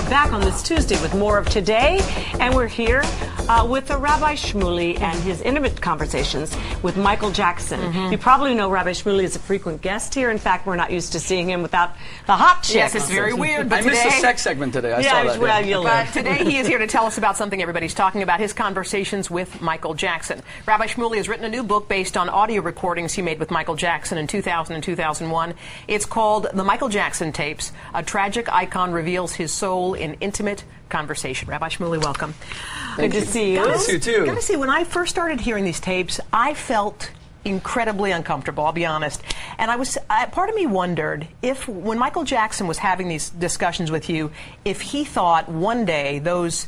back on this Tuesday with more of Today, and we're here with Rabbi Shmuley and his intimate conversations with Michael Jackson. You probably know Rabbi Shmuley is a frequent guest here. In fact, we're not used to seeing him without the hot chick. Yes, it's very weird, but I missed the sex segment today. I saw that. Well, but today he is here to tell us about something everybody's talking about, his conversations with Michael Jackson. Rabbi Shmuley has written a new book based on audio recordings he made with Michael Jackson in 2000 and 2001. It's called The Michael Jackson Tapes. A tragic icon reveals his soul in intimate conversation. Rabbi Shmuley, welcome. Good to see you. Good to see you, too. Gotta say, when I first started hearing these tapes, I felt incredibly uncomfortable, I'll be honest. And part of me wondered if, when Michael Jackson was having these discussions with you, if he thought one day those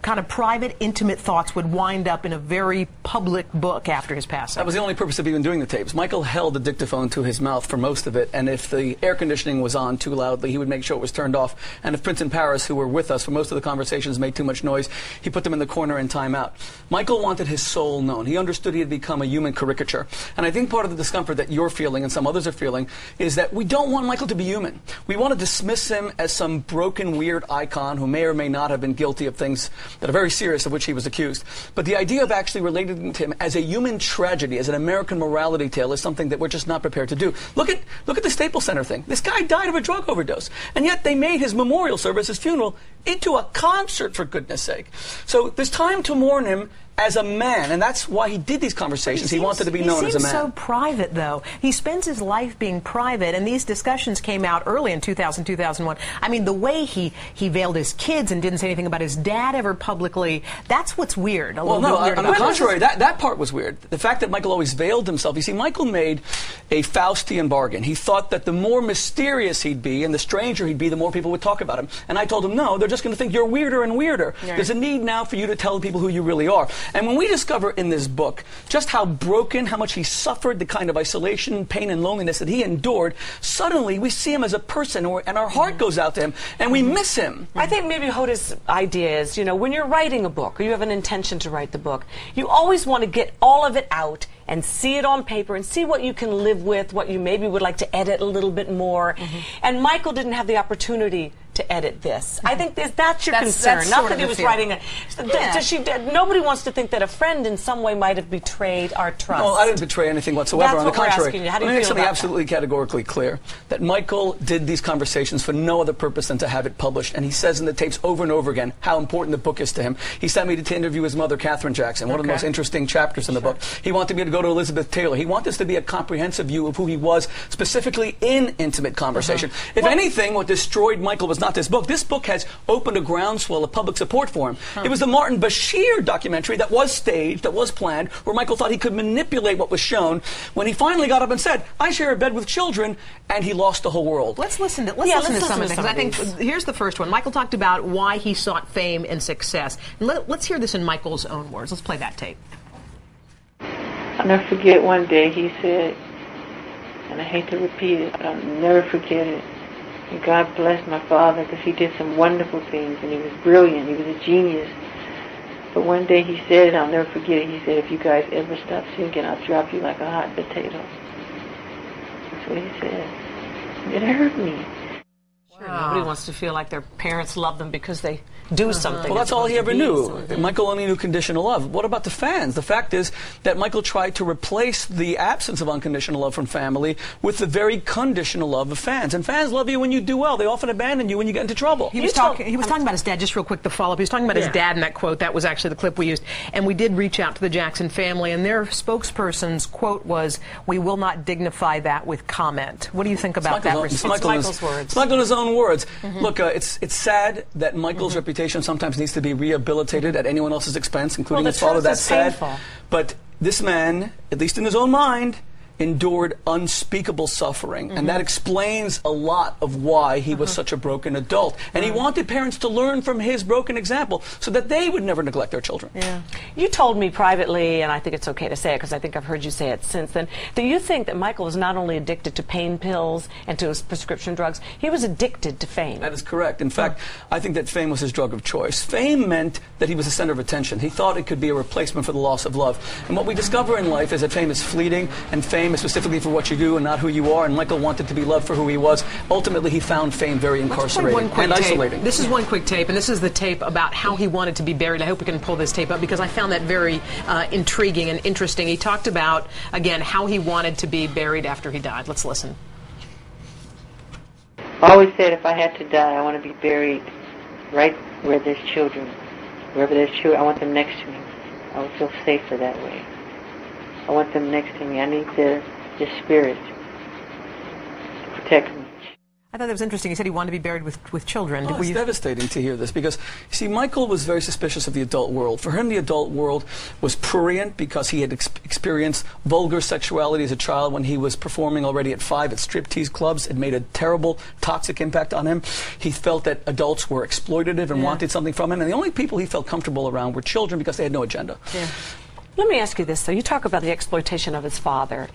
kind of private, intimate thoughts would wind up in a very public book after his passing. That was the only purpose of even doing the tapes. Michael held the dictaphone to his mouth for most of it, and if the air conditioning was on too loudly, he would make sure it was turned off. And if Prince and Paris, who were with us for most of the conversations, made too much noise, he put them in the corner and time out. Michael wanted his soul known. He understood he had become a human caricature. And I think part of the discomfort that you're feeling and some others are feeling is that we don't want Michael to be human. We want to dismiss him as some broken, weird icon who may or may not have been guilty of things that are very serious, of which he was accused. But the idea of actually relating to him as a human tragedy, as an American morality tale, is something that we're just not prepared to do. Look at the Staples Center thing. This guy died of a drug overdose, and yet they made his memorial service, his funeral, into a concert, for goodness sake. So there's time to mourn him as a man, and that's why he did these conversations. He wanted to be known as a man. He seems so private, though. He spends his life being private, and these discussions came out early in 2000, 2001. I mean, the way he veiled his kids and didn't say anything about his dad ever publicly, that's what's weird. Well, no, on the contrary, that part was weird. The fact that Michael always veiled himself. You see, Michael made a Faustian bargain. He thought that the more mysterious he'd be and the stranger he'd be, the more people would talk about him. And I told him, no, they're just going to think you're weirder and weirder. Right. There's a need now for you to tell people who you really are. And when we discover in this book just how broken, how much he suffered, the kind of isolation, pain, and loneliness that he endured, suddenly we see him as a person, and our heart goes out to him, and we miss him. I think maybe Hoda's idea is, when you're writing a book, or you have an intention to write the book, you always want to get all of it out and see it on paper and see what you can live with, what you maybe would like to edit a little bit more. And Michael didn't have the opportunity to edit this. I think that's your concern. Not that he was writing nobody wants to think that a friend in some way might have betrayed our trust. No, I didn't betray anything whatsoever. That's on the contrary, asking you. How do you let me make feel something about absolutely categorically clear: that Michael did these conversations for no other purpose than to have it published. And he says in the tapes over and over again how important the book is to him. He sent me to interview his mother, Katherine Jackson, one of the most interesting chapters in the book. He wanted me to go to Elizabeth Taylor. He wanted this to be a comprehensive view of who he was, specifically in intimate conversation. If anything, what destroyed Michael was not this book. This book has opened a groundswell of public support for him. It was the Martin Bashir documentary that was staged, that was planned, where Michael thought he could manipulate what was shown, when he finally got up and said, I share a bed with children, and he lost the whole world. Let's listen to some of this, because I think here's the first one. Michael talked about why he sought fame and success. And let's hear this in Michael's own words. Let's play that tape. I'll never forget one day he said, and I hate to repeat it, but I'll never forget it. And God bless my father, because he did some wonderful things, and he was brilliant. He was a genius. But one day he said, I'll never forget it, he said, if you guys ever stop singing, I'll drop you like a hot potato. That's what he said. It hurt me. Nobody wants to feel like their parents love them because they do something. Well, that's all he ever knew. Michael only knew conditional love. What about the fans? The fact is that Michael tried to replace the absence of unconditional love from family with the very conditional love of fans. And fans love you when you do well. They often abandon you when you get into trouble. He was talking about his dad, just real quick, the follow-up. He was talking about his dad in that quote. That was actually the clip we used. And we did reach out to the Jackson family, and their spokesperson's quote was, we will not dignify that with comment. What do you think about that response? Michael's words. It's Michael in his own words. Look, it's sad that Michael's reputation sometimes needs to be rehabilitated at anyone else's expense, including his father. That's sad. But this man, at least in his own mind, endured unspeakable suffering, and that explains a lot of why he was such a broken adult. And he wanted parents to learn from his broken example so that they would never neglect their children. Yeah. You told me privately, and I think it's okay to say it because I think I've heard you say it since then, that you think that Michael was not only addicted to pain pills and to his prescription drugs, he was addicted to fame. That is correct. In fact, I think that fame was his drug of choice. Fame meant that he was the center of attention. He thought it could be a replacement for the loss of love. And what we discover in life is that fame is fleeting, and fame famous specifically for what you do and not who you are, and Michael wanted to be loved for who he was. Ultimately, he found fame very incarcerating and isolating. This is one quick tape, and this is the tape about how he wanted to be buried. I hope we can pull this tape up because I found that very intriguing and interesting. He talked about, again, how he wanted to be buried after he died. Let's listen. I always said if I had to die, I want to be buried right where there's children. Wherever there's children, I want them next to me. I would feel safer that way. I want them next to me. I need their spirit to protect me. I thought that was interesting. He said he wanted to be buried with children. Oh, it's devastating to hear this because, you see, Michael was very suspicious of the adult world. For him, the adult world was prurient because he had experienced vulgar sexuality as a child when he was performing already at 5 at striptease clubs. It made a terrible, toxic impact on him. He felt that adults were exploitative and wanted something from him, and the only people he felt comfortable around were children because they had no agenda. Yeah. Let me ask you this, though. You talk about the exploitation of his father.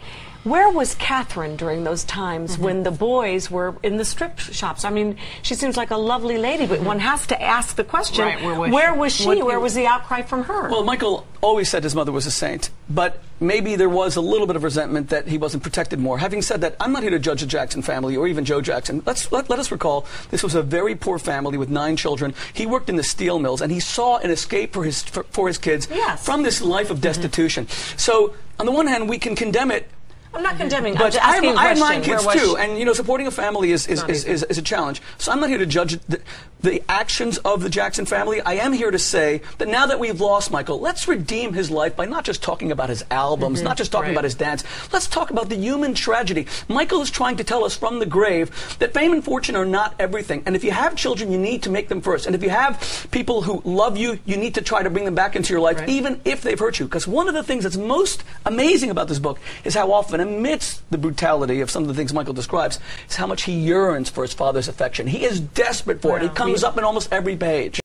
Where was Catherine during those times when the boys were in the strip shops? I mean, she seems like a lovely lady, but one has to ask the question, right, where was she? Where was the outcry from her? Well, Michael always said his mother was a saint, but maybe there was a little bit of resentment that he wasn't protected more. Having said that, I'm not here to judge the Jackson family or even Joe Jackson. Let us recall, this was a very poor family with 9 children. He worked in the steel mills, and he saw an escape for his kids from this life of destitution. So, on the one hand, we can condemn it. I'm not condemning. But I have 9 kids too, and supporting a family is a challenge. So I'm not here to judge the actions of the Jackson family. I am here to say that now that we've lost Michael, let's redeem his life by not just talking about his albums, not just talking about his dance. Let's talk about the human tragedy. Michael is trying to tell us from the grave that fame and fortune are not everything. And if you have children, you need to make them first. And if you have people who love you, you need to try to bring them back into your life, even if they've hurt you. Because one of the things that's most amazing about this book is how often, amidst the brutality of some of the things Michael describes, is how much he yearns for his father's affection. He is desperate for it. It comes up in almost every page.